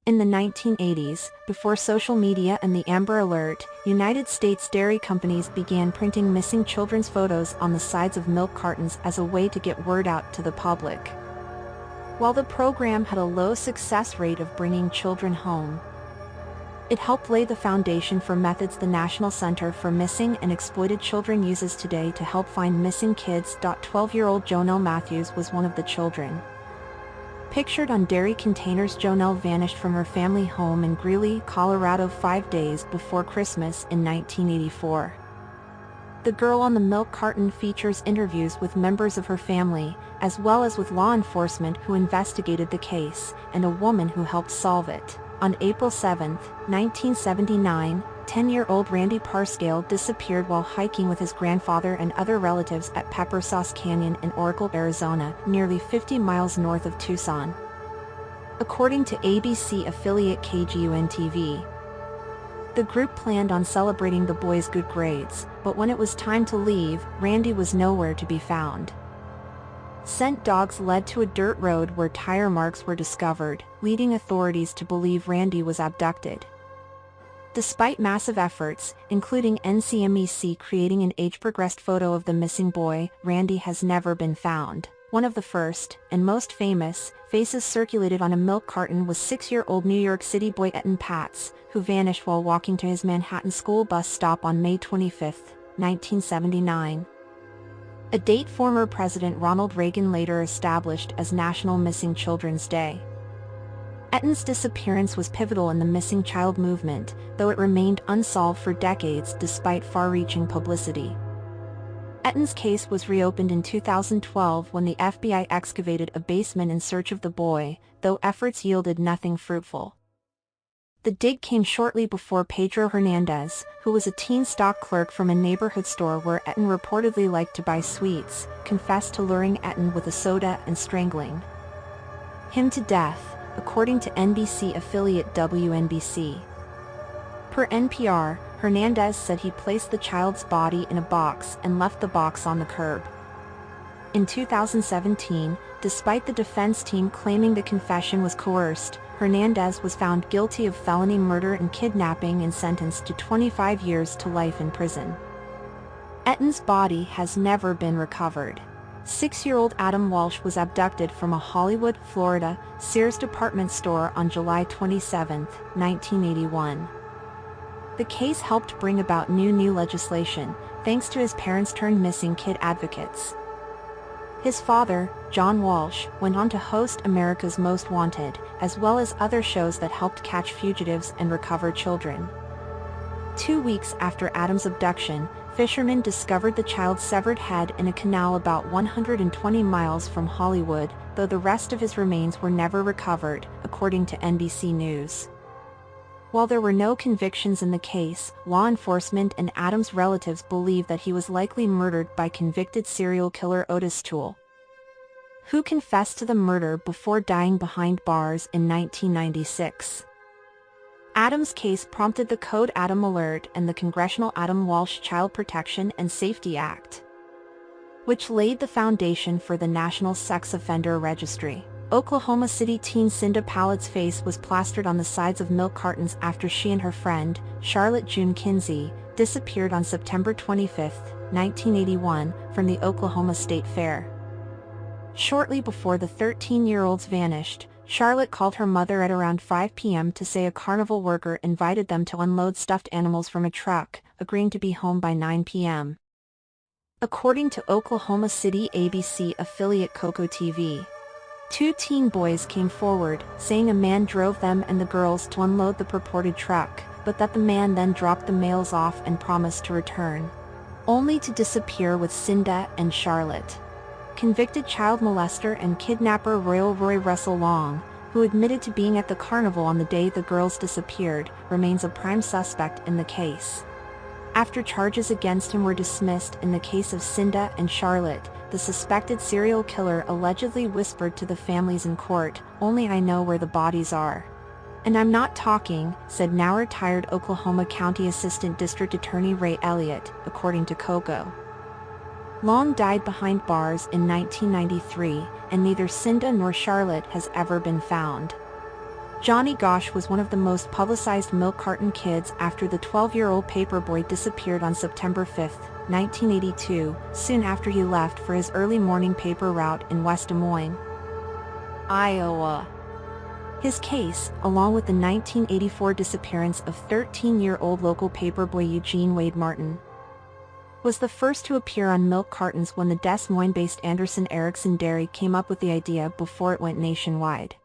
In the 1980s, before social media and the Amber Alert, United States dairy companies began printing missing children's photos on the sides of milk cartons as a way to get word out to the public. While the program had a low success rate of bringing children home, it helped lay the foundation for methods the National Center for Missing and Exploited Children uses today to help find missing kids. 12-year-old Jonelle Matthews was one of the children. Pictured on dairy containers, Jonelle vanished from her family home in Greeley, Colorado 5 days before Christmas in 1984. The girl on the milk carton features interviews with members of her family, as well as with law enforcement who investigated the case, and a woman who helped solve it. On April 7, 1979, 10-year-old Randy Parscale disappeared while hiking with his grandfather and other relatives at Pepper Sauce Canyon in Oracle, Arizona, nearly 50 miles north of Tucson. According to ABC affiliate KGUN-TV, the group planned on celebrating the boys' good grades, but when it was time to leave, Randy was nowhere to be found. Scent dogs led to a dirt road where tire marks were discovered, leading authorities to believe Randy was abducted. Despite massive efforts, including NCMEC creating an age-progressed photo of the missing boy, Randy has never been found. One of the first, and most famous, faces circulated on a milk carton was 6-year-old New York City boy Etan Patz, who vanished while walking to his Manhattan school bus stop on May 25, 1979. A date former President Ronald Reagan later established as National Missing Children's Day. Etan's disappearance was pivotal in the missing child movement, though it remained unsolved for decades despite far-reaching publicity. Etan's case was reopened in 2012 when the FBI excavated a basement in search of the boy, though efforts yielded nothing fruitful. The dig came shortly before Pedro Hernandez, who was a teen stock clerk from a neighborhood store where Etan reportedly liked to buy sweets, confessed to luring Etan with a soda and strangling him to death, according to NBC affiliate WNBC. Per NPR, Hernandez said he placed the child's body in a box and left the box on the curb. In 2017, despite the defense team claiming the confession was coerced, Hernandez was found guilty of felony murder and kidnapping and sentenced to 25 years to life in prison. Etan's body has never been recovered. 6-year-old Adam Walsh was abducted from a Hollywood, Florida, Sears department store on July 27, 1981. The case helped bring about new legislation, thanks to his parents-turned-missing kid advocates. His father, John Walsh, went on to host America's Most Wanted, as well as other shows that helped catch fugitives and recover children. 2 weeks after Adam's abduction, fishermen discovered the child's severed head in a canal about 120 miles from Hollywood, though the rest of his remains were never recovered, according to NBC News. While there were no convictions in the case, law enforcement and Adam's relatives believe that he was likely murdered by convicted serial killer Otis Toole, who confessed to the murder before dying behind bars in 1996. Adam's case prompted the Code Adam Alert and the Congressional Adam Walsh Child Protection and Safety Act, which laid the foundation for the National Sex Offender Registry. Oklahoma City teen Cinda Pallett's face was plastered on the sides of milk cartons after she and her friend, Charlotte June Kinsey, disappeared on September 25, 1981, from the Oklahoma State Fair. Shortly before the 13-year-olds vanished, Charlotte called her mother at around 5 p.m. to say a carnival worker invited them to unload stuffed animals from a truck, agreeing to be home by 9 p.m. According to Oklahoma City ABC affiliate Coco TV, 2 teen boys came forward, saying a man drove them and the girls to unload the purported truck, but that the man then dropped the males off and promised to return, only to disappear with Cinda and Charlotte. Convicted child molester and kidnapper Roy Russell Long, who admitted to being at the carnival on the day the girls disappeared, remains a prime suspect in the case. After charges against him were dismissed in the case of Cinda and Charlotte, the suspected serial killer allegedly whispered to the families in court, "Only I know where the bodies are. And I'm not talking," said now retired Oklahoma County Assistant District Attorney Ray Elliott, according to Coco. Long died behind bars in 1993, and neither Cinda nor Charlotte has ever been found. Johnny Gosch was one of the most publicized milk carton kids after the 12-year-old paperboy disappeared on September 5, 1982, soon after he left for his early morning paper route in West Des Moines, Iowa. His case, along with the 1984 disappearance of 13-year-old local paperboy Eugene Wade Martin, was the first to appear on milk cartons when the Des Moines-based Anderson Erickson Dairy came up with the idea before it went nationwide.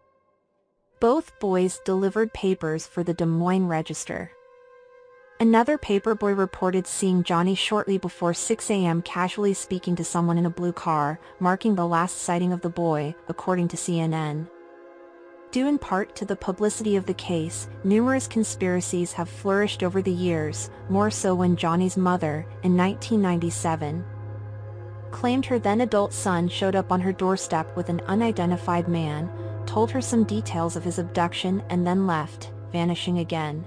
Both boys delivered papers for the Des Moines Register. Another paperboy reported seeing Johnny shortly before 6 a.m. casually speaking to someone in a blue car, marking the last sighting of the boy, according to CNN. Due in part to the publicity of the case, numerous conspiracies have flourished over the years, more so when Johnny's mother, in 1997, claimed her then-adult son showed up on her doorstep with an unidentified man, told her some details of his abduction and then left, vanishing again.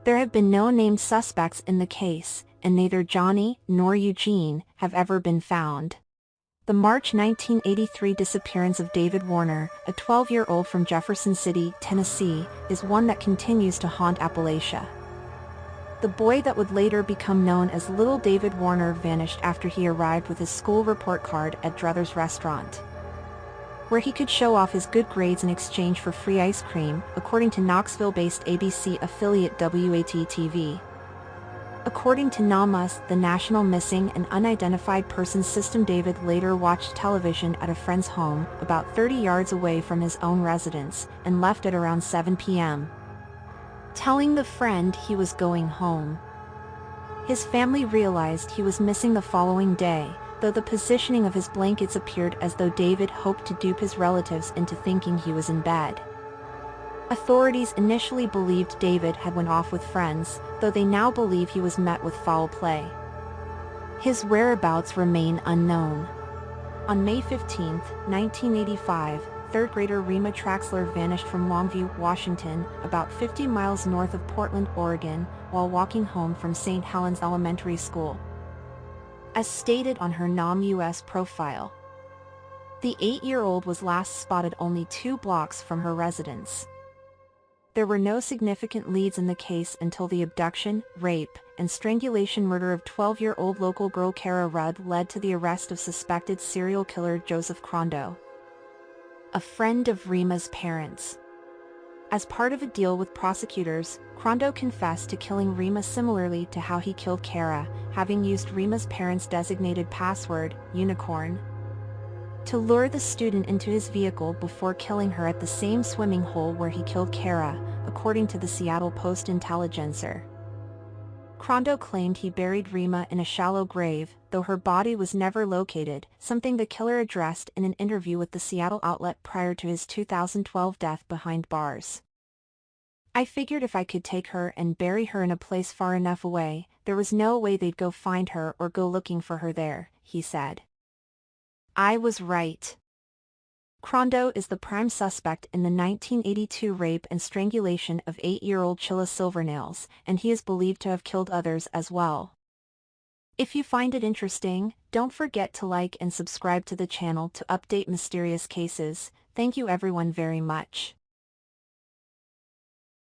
There have been no named suspects in the case, and neither Johnny nor Eugene have ever been found. The March 1983 disappearance of David Warner, a 12-year-old from Jefferson City, Tennessee, is one that continues to haunt Appalachia. The boy that would later become known as Little David Warner vanished after he arrived with his school report card at Druthers Restaurant, where he could show off his good grades in exchange for free ice cream, according to Knoxville-based ABC affiliate WAT-TV. According to NAMUS, the National Missing and Unidentified Persons System, David later watched television at a friend's home, about 30 yards away from his own residence, and left at around 7 p.m., telling the friend he was going home. His family realized he was missing the following day, though the positioning of his blankets appeared as though David hoped to dupe his relatives into thinking he was in bed. Authorities initially believed David had went off with friends, though they now believe he was met with foul play. His whereabouts remain unknown. On May 15, 1985, third-grader Rima Traxler vanished from Longview, Washington, about 50 miles north of Portland, Oregon, while walking home from St. Helens Elementary School. As stated on her NOM-US profile, the 8-year-old was last spotted only 2 blocks from her residence. There were no significant leads in the case until the abduction, rape, and strangulation murder of 12-year-old local girl Kara Rudd led to the arrest of suspected serial killer Joseph Crondo, a friend of Rima's parents. As part of a deal with prosecutors, Crondo confessed to killing Rima similarly to how he killed Kara, having used Rima's parents' designated password, Unicorn, to lure the student into his vehicle before killing her at the same swimming hole where he killed Kara, according to the Seattle Post-Intelligencer. Crondo claimed he buried Rima in a shallow grave, though her body was never located, something the killer addressed in an interview with the Seattle outlet prior to his 2012 death behind bars. "I figured if I could take her and bury her in a place far enough away, there was no way they'd go find her or go looking for her there," he said. "I was right." Crondo is the prime suspect in the 1982 rape and strangulation of 8-year-old Chilla Silvernails, and he is believed to have killed others as well. If you find it interesting, don't forget to like and subscribe to the channel to update mysterious cases. Thank you everyone very much.